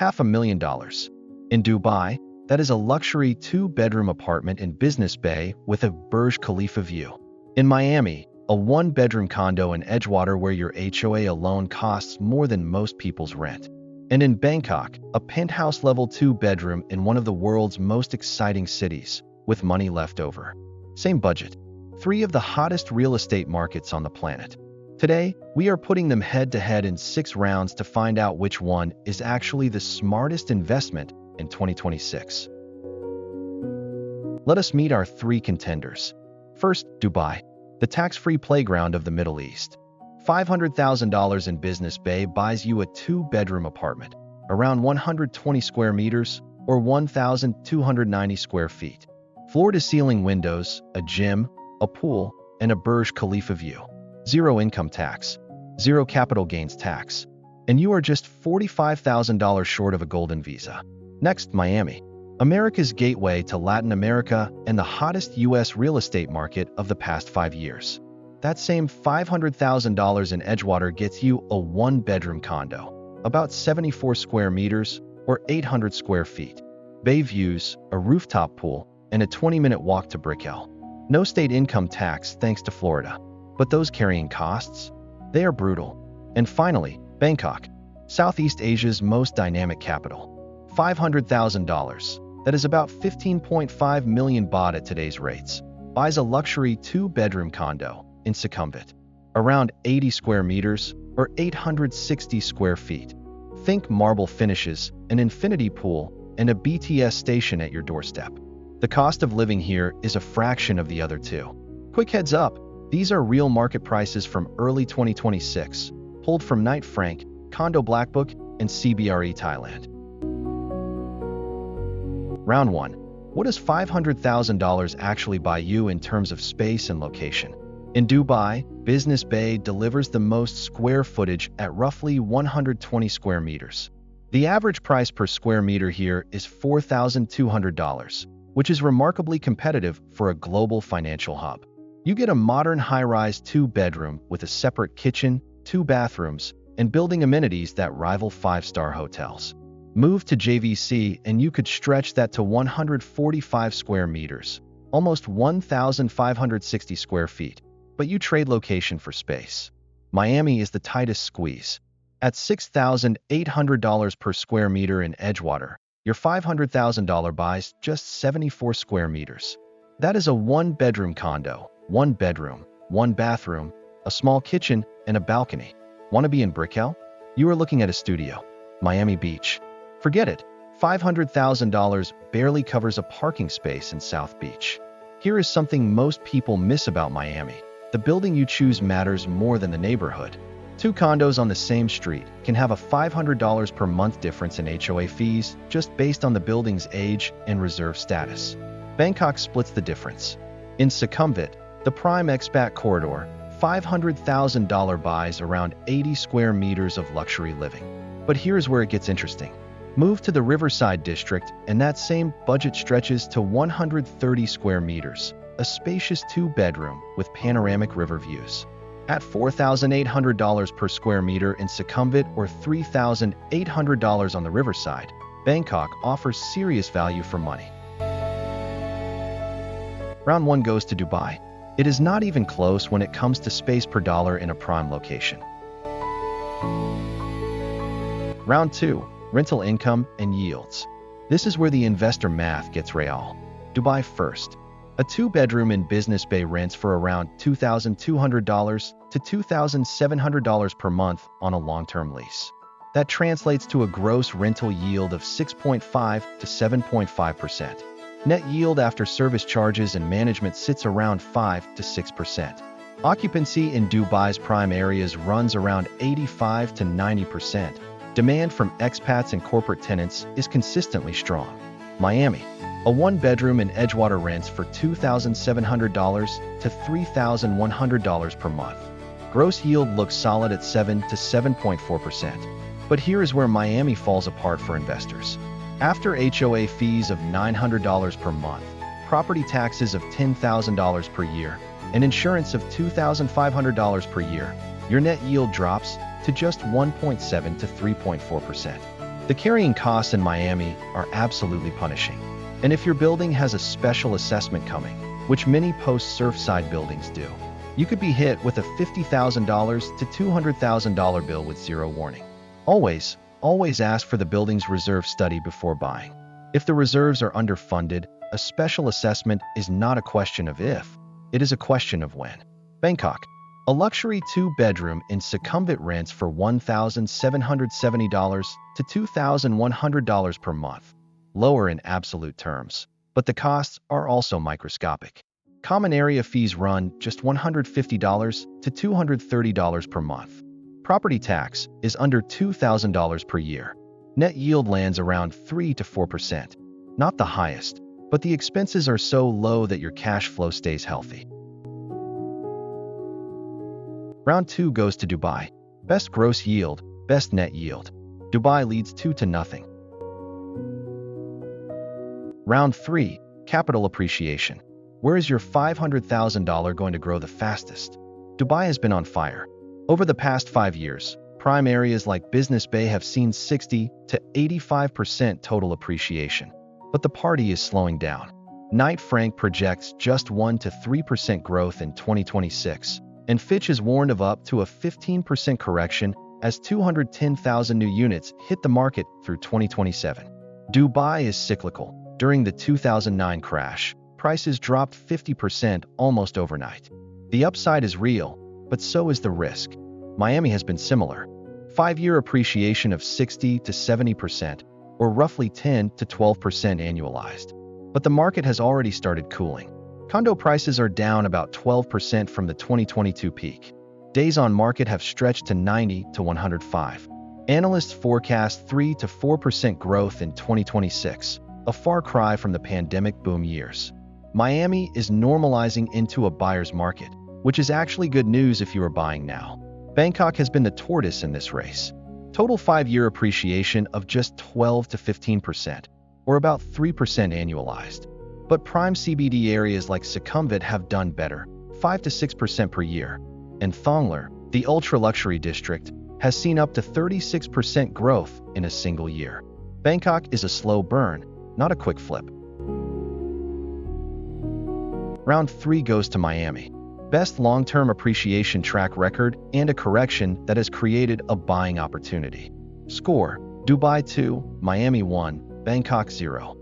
$500,000. In Dubai, that is a luxury two-bedroom apartment in Business Bay with a Burj Khalifa view. In Miami, a one-bedroom condo in Edgewater where your HOA alone costs more than most people's rent. And in Bangkok, a penthouse level two-bedroom in one of the world's most exciting cities, with money left over. Same budget. Three of the hottest real estate markets on the planet. Today, we are putting them head-to-head in 6 rounds to find out which one is actually the smartest investment in 2026. Let us meet our 3 contenders. First, Dubai, the tax-free playground of the Middle East. $500,000 in Business Bay buys you a 2-bedroom apartment, around 120 square meters or 1,290 square feet. Floor-to-ceiling windows, a gym, a pool, and a Burj Khalifa view. 0 income tax, 0 capital gains tax, and you are just $45,000 short of a golden visa. Next, Miami, America's gateway to Latin America and the hottest U.S. real estate market of the past 5 years. That same $500,000 in Edgewater gets you a 1-bedroom condo, about 74 square meters or 800 square feet. Bay views, a rooftop pool, and a 20-minute walk to Brickell. No state income tax thanks to Florida. But those carrying costs? They are brutal. And finally, Bangkok, Southeast Asia's most dynamic capital. $500,000, that is about 15.5 million baht at today's rates, buys a luxury 2-bedroom condo in Sukhumvit, around 80 square meters or 860 square feet. Think marble finishes, an infinity pool, and a BTS station at your doorstep. The cost of living here is a fraction of the other two. Quick heads up, these are real market prices from early 2026, pulled from Knight Frank, Condo Blackbook, and CBRE Thailand. Round 1. What does $500,000 actually buy you in terms of space and location? In Dubai, Business Bay delivers the most square footage at roughly 120 square meters. The average price per square meter here is $4,200, which is remarkably competitive for a global financial hub. You get a modern high-rise 2-bedroom with a separate kitchen, 2 bathrooms, and building amenities that rival 5-star hotels. Move to JVC and you could stretch that to 145 square meters, almost 1,560 square feet, but you trade location for space. Miami is the tightest squeeze. At $6,800 per square meter in Edgewater, your $500,000 buys just 74 square meters. That is a 1-bedroom condo, 1 bedroom, 1 bathroom, a small kitchen, and a balcony. Want to be in Brickell? You are looking at a studio. Miami Beach. Forget it. $500,000 barely covers a parking space in South Beach. Here is something most people miss about Miami. The building you choose matters more than the neighborhood. 2 condos on the same street can have a $500 per month difference in HOA fees just based on the building's age and reserve status. Bangkok splits the difference. In Sukhumvit, the prime expat corridor, $500,000 buys around 80 square meters of luxury living. But here's where it gets interesting. Move to the Riverside district and that same budget stretches to 130 square meters, a spacious 2-bedroom with panoramic river views. At $4,800 per square meter in Sukhumvit or $3,800 on the Riverside, Bangkok offers serious value for money. Round 1 goes to Dubai. It is not even close when it comes to space per dollar in a prime location. Round 2. Rental income and yields. This is where the investor math gets real. Dubai first. A 2-bedroom in Business Bay rents for around $2,200 to $2,700 per month on a long-term lease. That translates to a gross rental yield of 6.5 to 7.5%. Net yield after service charges and management sits around 5 to 6%. Occupancy in Dubai's prime areas runs around 85 to 90%. Demand from expats and corporate tenants is consistently strong. Miami. A 1-bedroom in Edgewater rents for $2,700 to $3,100 per month. Gross yield looks solid at 7 to 7.4%. But here is where Miami falls apart for investors. After HOA fees of $900 per month, property taxes of $10,000 per year, and insurance of $2,500 per year, your net yield drops to just 1.7 to 3.4%. The carrying costs in Miami are absolutely punishing. And if your building has a special assessment coming, which many post-Surfside buildings do, you could be hit with a $50,000 to $200,000 bill with zero warning. Always ask for the building's reserve study before buying. If the reserves are underfunded, a special assessment is not a question of if, it is a question of when. Bangkok. A luxury two-bedroom in Sukhumvit rents for $1,770 to $2,100 per month. Lower in absolute terms, but the costs are also microscopic. Common area fees run just $150 to $230 per month. Property tax is under $2,000 per year. Net yield lands around 3 to 4%. Not the highest, but the expenses are so low that your cash flow stays healthy. Round 2 goes to Dubai. Best gross yield, best net yield. Dubai leads 2-0. Round 3, capital appreciation. Where is your $500,000 going to grow the fastest? Dubai has been on fire. Over the past 5 years, prime areas like Business Bay have seen 60 to 85% total appreciation. But the party is slowing down. Knight Frank projects just 1 to 3% growth in 2026, and Fitch has warned of up to a 15% correction as 210,000 new units hit the market through 2027. Dubai is cyclical. During the 2009 crash, prices dropped 50% almost overnight. The upside is real, but so is the risk. Miami has been similar. 5-year appreciation of 60 to 70%, or roughly 10 to 12% annualized. But the market has already started cooling. Condo prices are down about 12% from the 2022 peak. Days on market have stretched to 90 to 105. Analysts forecast 3 to 4% growth in 2026, a far cry from the pandemic boom years. Miami is normalizing into a buyer's market, which is actually good news if you are buying now. Bangkok has been the tortoise in this race. Total 5-year appreciation of just 12 to 15%, or about 3% annualized. But prime CBD areas like Sukhumvit have done better, 5 to 6% per year. And Thonglar, the ultra-luxury district, has seen up to 36% growth in a single year. Bangkok is a slow burn, not a quick flip. Round 3 goes to Miami. Best long-term appreciation track record and a correction that has created a buying opportunity. Score: Dubai 2, Miami 1, Bangkok 0.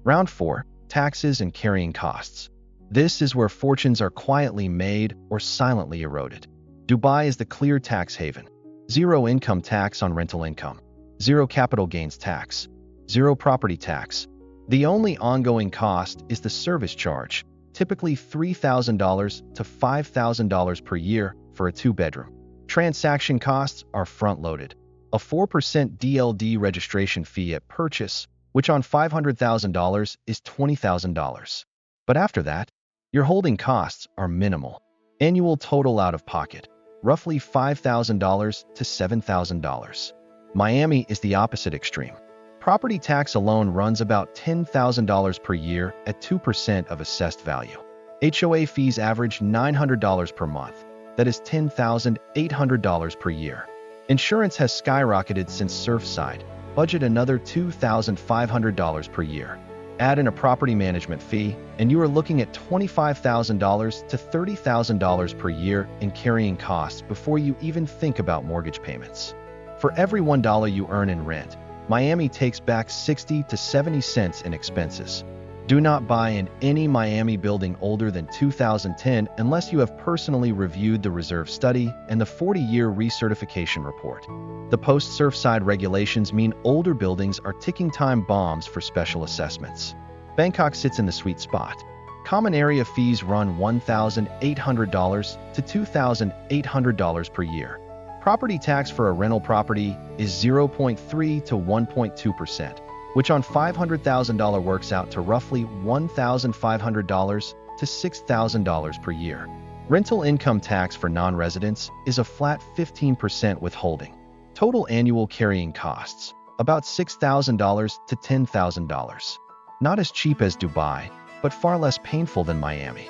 Round 4, taxes and carrying costs. This is where fortunes are quietly made or silently eroded. Dubai is the clear tax haven. Zero income tax on rental income. Zero capital gains tax. Zero property tax. The only ongoing cost is the service charge, typically $3,000 to $5,000 per year for a 2-bedroom. Transaction costs are front-loaded. A 4% DLD registration fee at purchase, which on $500,000 is $20,000. But after that, your holding costs are minimal. Annual total out-of-pocket, roughly $5,000 to $7,000. Miami is the opposite extreme. Property tax alone runs about $10,000 per year at 2% of assessed value. HOA fees average $900 per month. That is $10,800 per year. Insurance has skyrocketed since Surfside. Budget another $2,500 per year. Add in a property management fee, and you are looking at $25,000 to $30,000 per year in carrying costs before you even think about mortgage payments. For every $1 you earn in rent, Miami takes back 60 to 70 cents in expenses. Do not buy in any Miami building older than 2010 unless you have personally reviewed the reserve study and the 40-year recertification report. The post-Surfside regulations mean older buildings are ticking time bombs for special assessments. Bangkok sits in the sweet spot. Common area fees run $1,800 to $2,800 per year. Property tax for a rental property is 0.3 to 1.2%, which on $500,000 works out to roughly $1,500 to $6,000 per year. Rental income tax for non-residents is a flat 15% withholding. Total annual carrying costs, about $6,000 to $10,000. Not as cheap as Dubai, but far less painful than Miami.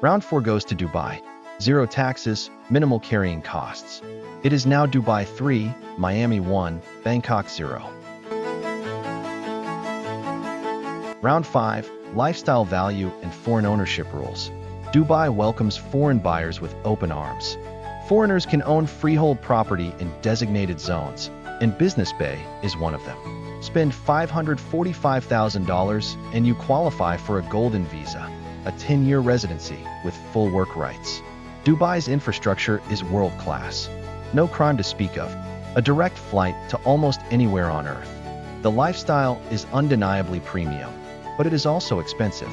Round 4 goes to Dubai. 0 taxes, minimal carrying costs. It is now Dubai 3, Miami 1, Bangkok 0. Round 5, Lifestyle Value and Foreign Ownership Rules. Dubai welcomes foreign buyers with open arms. Foreigners can own freehold property in designated zones, and Business Bay is one of them. Spend $545,000 and you qualify for a golden visa, a 10-year residency with full work rights. Dubai's infrastructure is world-class. No crime to speak of. A direct flight to almost anywhere on Earth. The lifestyle is undeniably premium, but it is also expensive.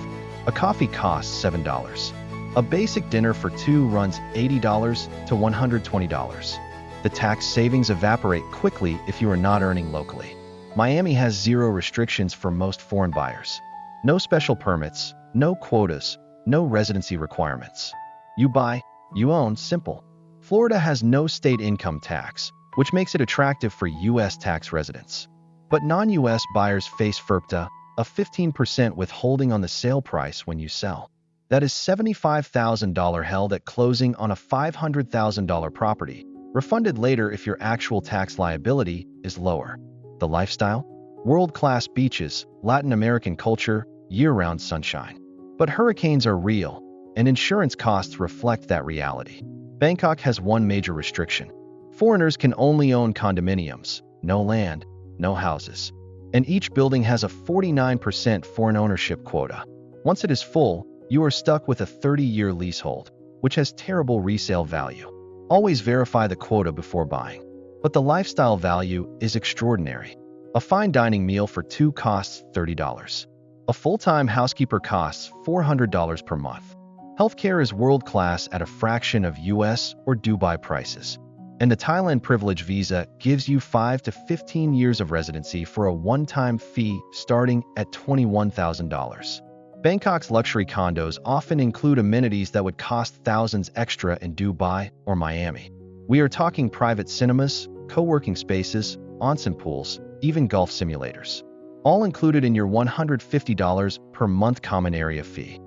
A coffee costs $7. A basic dinner for two runs $80 to $120. The tax savings evaporate quickly if you are not earning locally. Miami has 0 restrictions for most foreign buyers. No special permits, no quotas, no residency requirements. You buy, you own, simple. Florida has no state income tax, which makes it attractive for U.S. tax residents. But non-U.S. buyers face FIRPTA, a 15% withholding on the sale price when you sell. That is $75,000 held at closing on a $500,000 property, refunded later if your actual tax liability is lower. The lifestyle? World-class beaches, Latin American culture, year-round sunshine. But hurricanes are real, and insurance costs reflect that reality. Bangkok has one major restriction. Foreigners can only own condominiums, no land, no houses. And each building has a 49% foreign ownership quota. Once it is full, you are stuck with a 30-year leasehold, which has terrible resale value. Always verify the quota before buying. But the lifestyle value is extraordinary. A fine dining meal for two costs $30. A full-time housekeeper costs $400 per month. Healthcare is world-class at a fraction of US or Dubai prices. And the Thailand Privilege Visa gives you 5 to 15 years of residency for a one-time fee starting at $21,000. Bangkok's luxury condos often include amenities that would cost thousands extra in Dubai or Miami. We are talking private cinemas, co-working spaces, onsen pools, even golf simulators. All included in your $150 per month common area fee.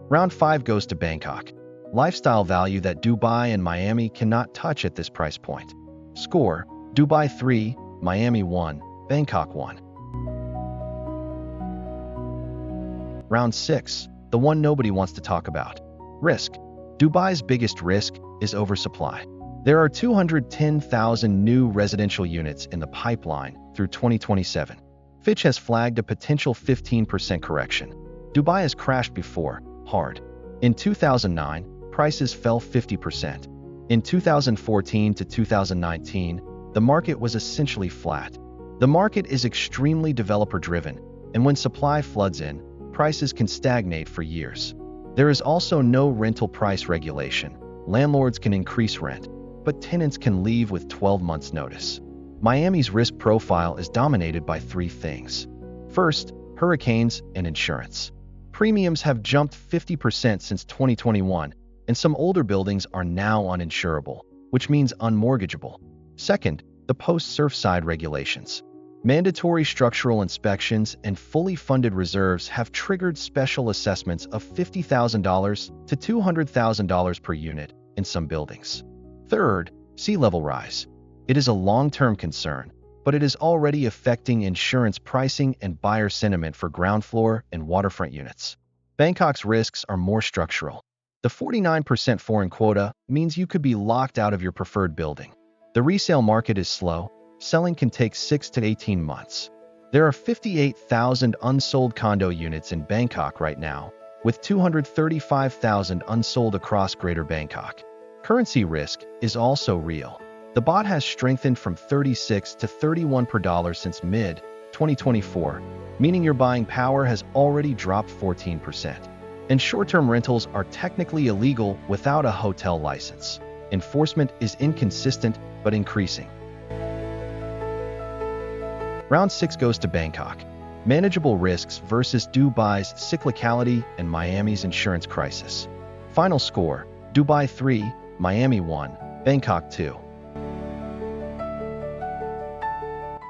Round 5 goes to Bangkok. Lifestyle value that Dubai and Miami cannot touch at this price point. Score: Dubai 3, Miami 1, Bangkok 1. Round 6, the one nobody wants to talk about. Risk. Dubai's biggest risk is oversupply. There are 210,000 new residential units in the pipeline through 2027. Fitch has flagged a potential 15% correction. Dubai has crashed before, hard. In 2009, prices fell 50%. In 2014 to 2019, the market was essentially flat. The market is extremely developer-driven, and when supply floods in, prices can stagnate for years. There is also no rental price regulation. Landlords can increase rent, but tenants can leave with 12 months' notice. Miami's risk profile is dominated by 3 things. First, hurricanes and insurance. Premiums have jumped 50% since 2021, and some older buildings are now uninsurable, which means unmortgageable. Second, the post-Surfside regulations. Mandatory structural inspections and fully funded reserves have triggered special assessments of $50,000 to $200,000 per unit in some buildings. Third, sea level rise. It is a long-term concern, but it is already affecting insurance pricing and buyer sentiment for ground floor and waterfront units. Bangkok's risks are more structural. The 49% foreign quota means you could be locked out of your preferred building. The resale market is slow. Selling can take 6 to 18 months. There are 58,000 unsold condo units in Bangkok right now, with 235,000 unsold across Greater Bangkok. Currency risk is also real. The baht has strengthened from 36 to 31 per dollar since mid-2024, meaning your buying power has already dropped 14%. And short-term rentals are technically illegal without a hotel license. Enforcement is inconsistent but increasing. Round 6 goes to Bangkok. Manageable risks versus Dubai's cyclicality and Miami's insurance crisis. Final score: Dubai 3, Miami 1, Bangkok 2.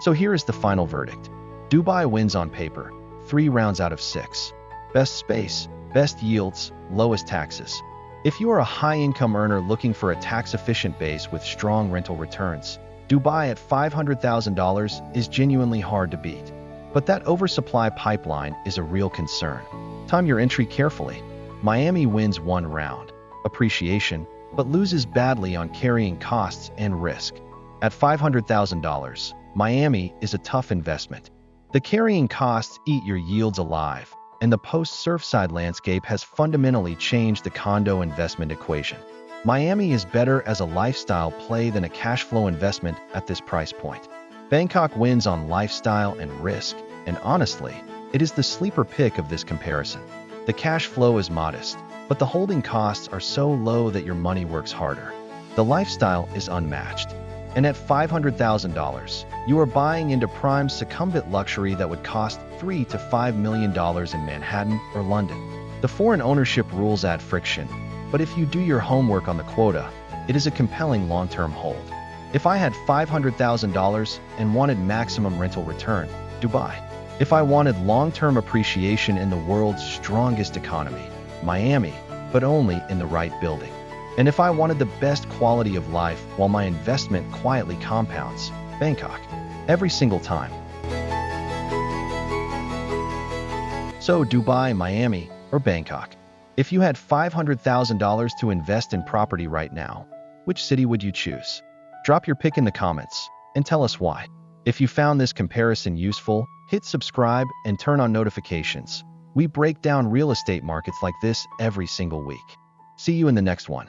So here is the final verdict. Dubai wins on paper, 3 rounds out of 6. Best space, Best yields, lowest taxes. If you are a high-income earner looking for a tax-efficient base with strong rental returns, Dubai at $500,000 is genuinely hard to beat. But that oversupply pipeline is a real concern. Time your entry carefully. Miami wins one round, appreciation, but loses badly on carrying costs and risk. At $500,000, Miami is a tough investment. The carrying costs eat your yields alive, and the post-Surfside landscape has fundamentally changed the condo investment equation. Miami is better as a lifestyle play than a cash flow investment at this price point. Bangkok wins on lifestyle and risk, and honestly, it is the sleeper pick of this comparison. The cash flow is modest, but the holding costs are so low that your money works harder. The lifestyle is unmatched. And at $500,000, you are buying into prime succumbent luxury that would cost $3 to $5 million in Manhattan or London. The foreign ownership rules add friction, but if you do your homework on the quota, it is a compelling long-term hold. If I had $500,000 and wanted maximum rental return, Dubai. If I wanted long-term appreciation in the world's strongest economy, Miami, but only in the right building. And if I wanted the best quality of life while my investment quietly compounds, Bangkok. Every single time. So Dubai, Miami, or Bangkok? If you had $500,000 to invest in property right now, which city would you choose? Drop your pick in the comments and tell us why. If you found this comparison useful, hit subscribe and turn on notifications. We break down real estate markets like this every single week. See you in the next one.